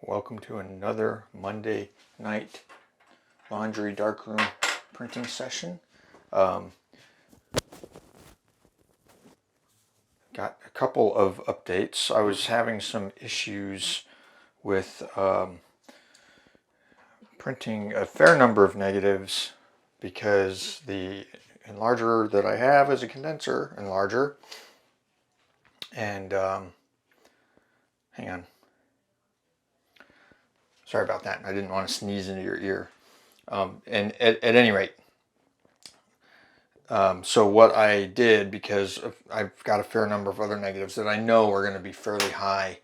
welcome to another Monday night laundry darkroom printing session. Got a couple of updates. I was having some issues with printing a fair number of negatives because the enlarger that I have is a condenser enlarger. And hang on. Sorry about that. I didn't want to sneeze into your ear. And at any rate, so what I did, because I've got a fair number of other negatives that I know are going to be fairly high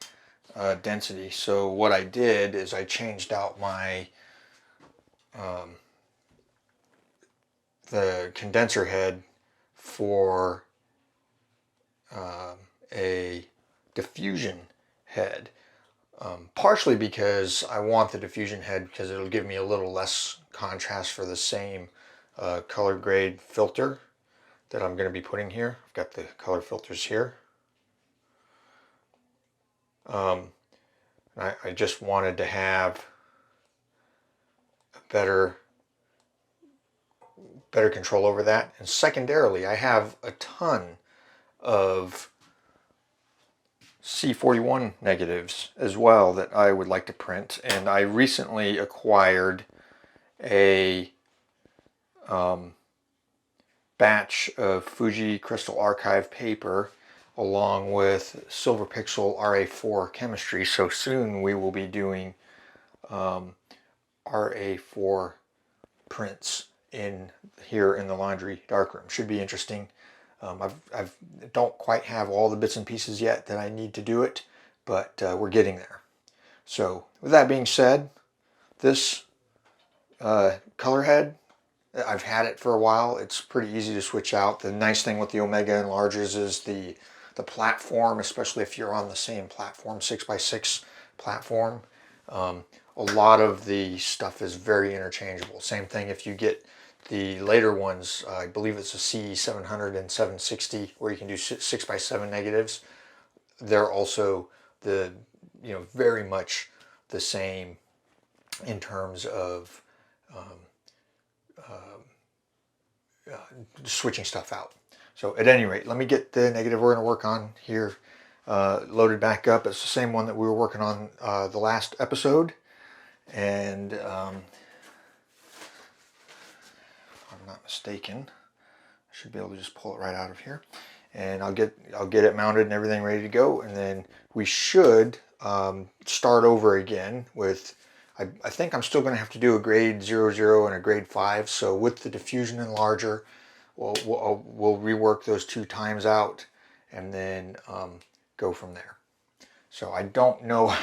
density. So what I did is I changed out my the condenser head for a diffusion head. Partially because I want the diffusion head because it'll give me a little less contrast for the same color grade filter that I'm going to be putting here. I've got the color filters here. I just wanted to have better control over that. And secondarily, I have a ton of C41 negatives as well that I would like to print, and I recently acquired a batch of Fuji Crystal Archive paper along with Silver Pixel RA4 chemistry, so soon we will be doing RA4 prints here in the laundry darkroom. Should be interesting. I don't quite have all the bits and pieces yet that I need to do it, but we're getting there. So with that being said, this color head, I've had it for a while. It's pretty easy to switch out. The nice thing with the Omega enlargers is the platform, especially if you're on the same platform, 6x6 platform. A lot of the stuff is very interchangeable. Same thing if you get the later ones, I believe it's a C700 and 760, where you can do 6x7 negatives. They're also very much the same in terms of switching stuff out. So at any rate, let me get the negative we're going to work on here loaded back up. It's the same one that we were working on the last episode, and if I'm not mistaken, I should be able to just pull it right out of here, and I'll get it mounted and everything ready to go, and then we should start over again with. I think I'm still going to have to do a grade 00 and a grade 5. So with the diffusion enlarger, we'll rework those 2 times out and then go from there. So I don't know.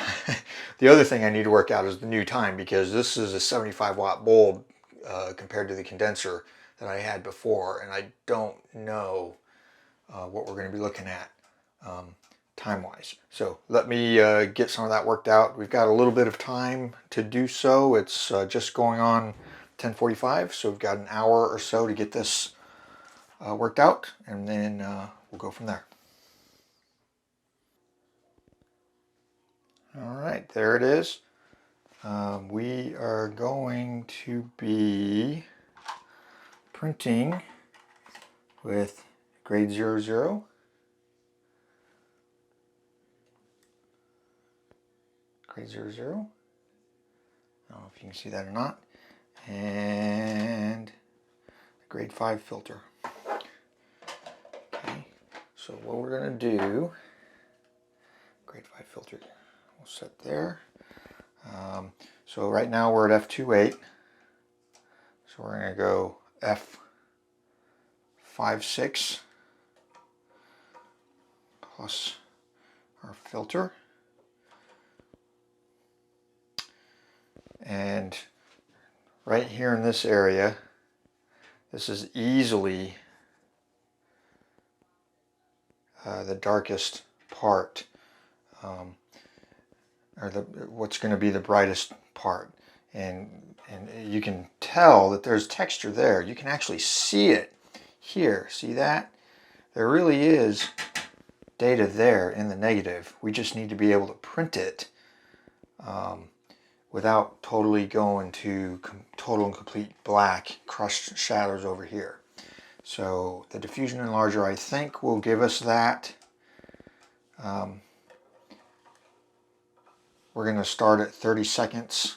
The other thing I need to work out is the new time, because this is a 75 watt bulb compared to the condenser that I had before, and I don't know what we're going to be looking at time-wise. So let me get some of that worked out. We've got a little bit of time to do so. It's just going on 10:45, so we've got an hour or so to get this worked out, and then we'll go from there. All right, there it is. We are going to be printing with grade 00. Grade 00. I don't know if you can see that or not. And a grade 5 filter. Okay, so what we're going to do, grade 5 filter, we'll set there. So right now we're at F28. So we're going to go F56 plus our filter. And right here in this area, this is easily the darkest part, or what's going to be the brightest part. And you can tell that there's texture there. You can actually see it here. See that? There really is data there in the negative. We just need to be able to print it without totally going to total and complete black crushed shadows over here. So the diffusion enlarger, I think, will give us that. We're going to start at 30 seconds.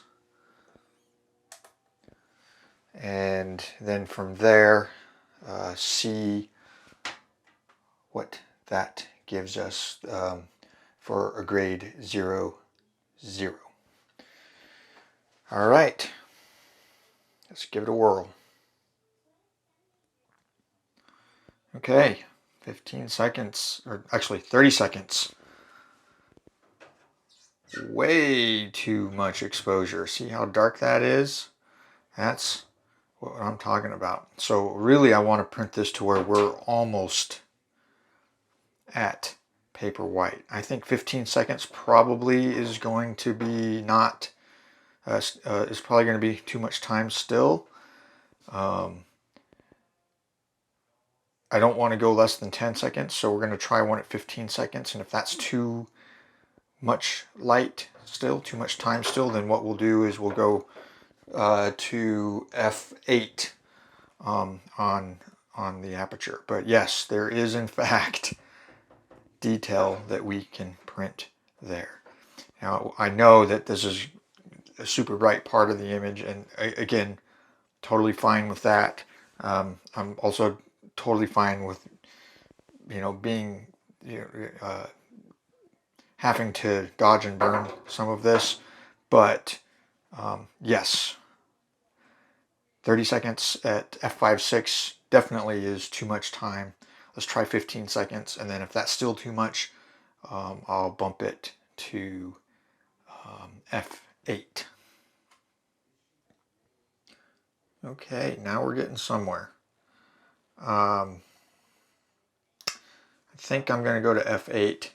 And then from there, see what that gives us for a grade 0, 0. All right, let's give it a whirl. Okay, 15 seconds, or actually 30 seconds. Way too much exposure. See how dark that is? That's what I'm talking about. So really I want to print this to where we're almost at paper white. I think 15 seconds probably is going to be not, is probably going to be too much time still. I don't want to go less than 10 seconds, so we're going to try one at 15 seconds, and if that's too much light still, too much time still, then what we'll do is we'll go to F8 on the aperture. But yes, there is in fact detail that we can print there. Now I know that this is a super bright part of the image, and again, totally fine with that. I'm also totally fine with, you know, being, having to dodge and burn some of this, but yes, 30 seconds at f5.6 definitely is too much time. Let's try 15 seconds, and then if that's still too much, I'll bump it to f8. Okay, now we're getting somewhere. I think I'm going to go to f8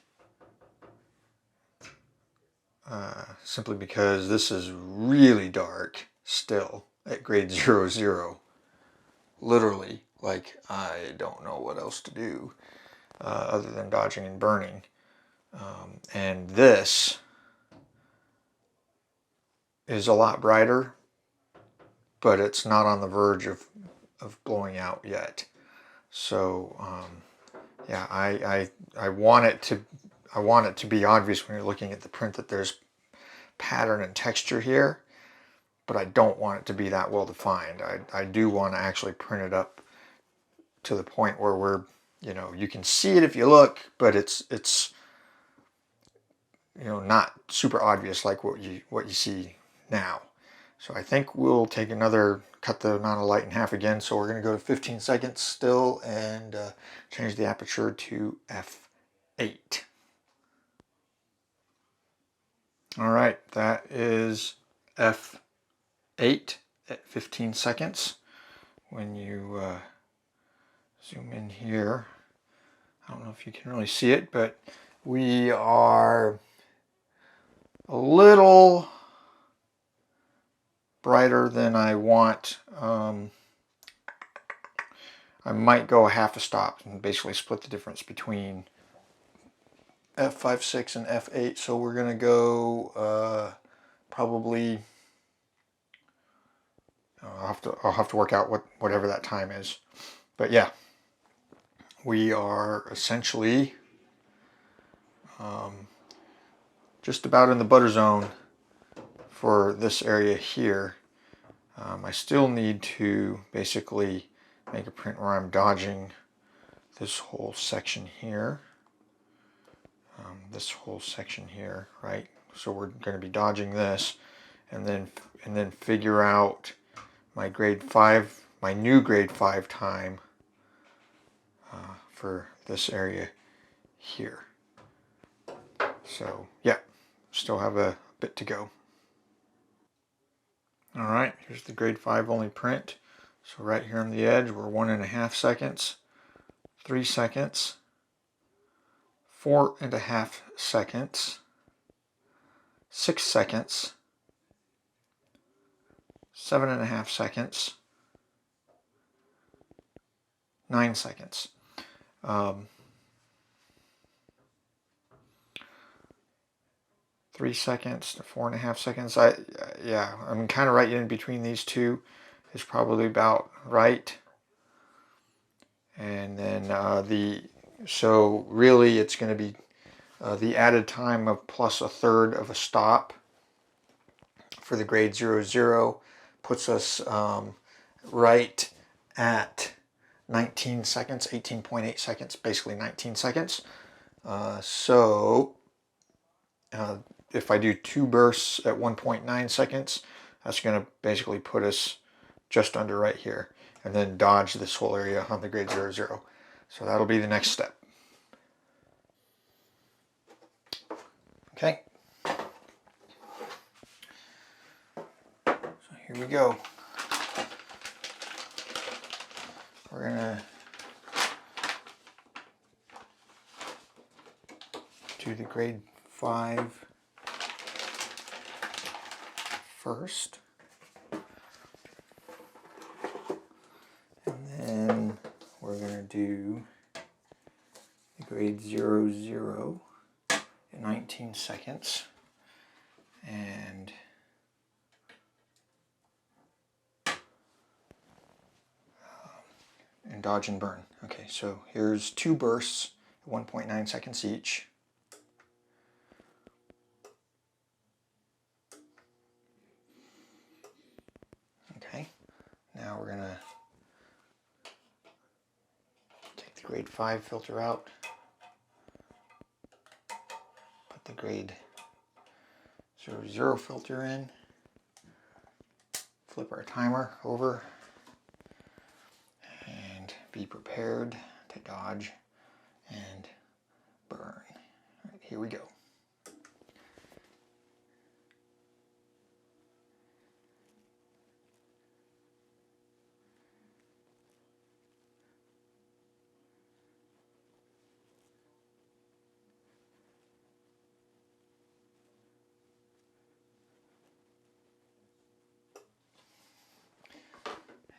simply because this is really dark still at grade 0, 0. Literally, like, I don't know what else to do other than dodging and burning. And this is a lot brighter, but it's not on the verge of blowing out yet. So yeah, I want it to be obvious when you're looking at the print that there's pattern and texture here, but I don't want it to be that well defined. I do want to actually print it up to the point where we're, you know, you can see it if you look, but it's you know, not super obvious like what you see now. So I think we'll take another, cut the amount of light in half again. So we're going to go to 15 seconds still and change the aperture to f8. All right, that is f8 at 15 seconds. When you zoom in here, I don't know if you can really see it, but we are a little brighter than I want. I might go a half a stop and basically split the difference between f5.6 and f8. So we're going to go probably, I'll have to work out whatever that time is. But yeah, we are essentially just about in the butter zone for this area here. I still need to basically make a print where I'm dodging this whole section here. This whole section here, right? So we're going to be dodging this, and then figure out my grade 5, my new grade 5 time for this area here. So yeah, still have a bit to go. All right, here's the grade 5 only print. So right here on the edge, we're 1.5 seconds, 3 seconds, 4.5 seconds, 6 seconds, 7.5 seconds, 9 seconds. 3 seconds to 4.5 seconds. Yeah, I'm kind of right in between these two is probably about right. And then so really it's going to be the added time of plus 1/3 of a stop for the grade 00 puts us right at 19 seconds, 18.8 seconds, basically 19 seconds. So if I do 2 bursts at 1.9 seconds, that's going to basically put us just under right here, and then dodge this whole area on the grade 00. So that'll be the next step. Okay. So here we go. We're gonna do the grade 5 first. And then we're gonna do the grade 00 in 19 seconds. And dodge and burn. Okay, so here's 2 bursts, 1.9 seconds each. Okay, now we're gonna take the grade 5 filter out, put the grade 00 filter in, flip our timer over, and be prepared to dodge and burn. All right, here we go.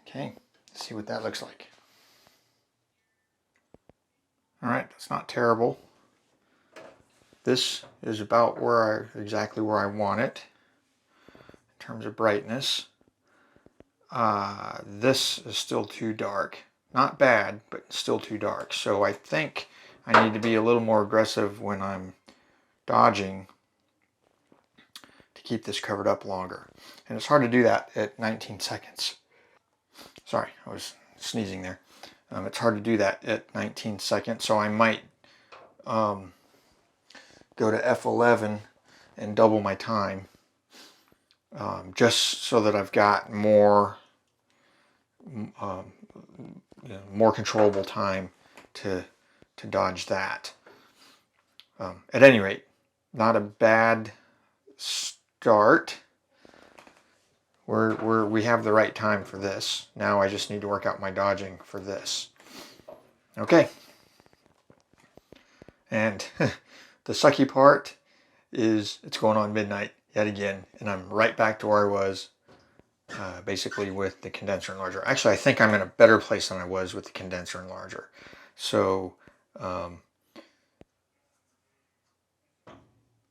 Okay, let's see what that looks like. All right, that's not terrible. This is about exactly where I want it in terms of brightness. This is still too dark. Not bad, but still too dark. So I think I need to be a little more aggressive when I'm dodging to keep this covered up longer. And it's hard to do that at 19 seconds. Sorry, I was sneezing there. It's hard to do that at 19 seconds, so I might go to F11 and double my time, just so that I've got more more controllable time to dodge that. At any rate, not a bad start. We have the right time for this. Now I just need to work out my dodging for this. Okay. And the sucky part is it's going on midnight yet again, and I'm right back to where I was basically with the condenser enlarger. Actually, I think I'm in a better place than I was with the condenser enlarger. So I'll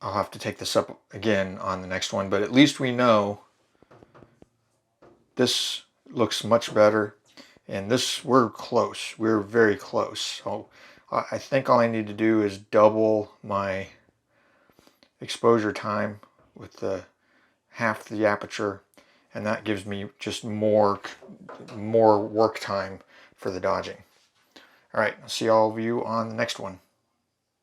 have to take this up again on the next one, but at least we know this looks much better, and we're close. We're very close. So I think all I need to do is double my exposure time with the half the aperture, and that gives me just more work time for the dodging. All right, I'll see all of you on the next one.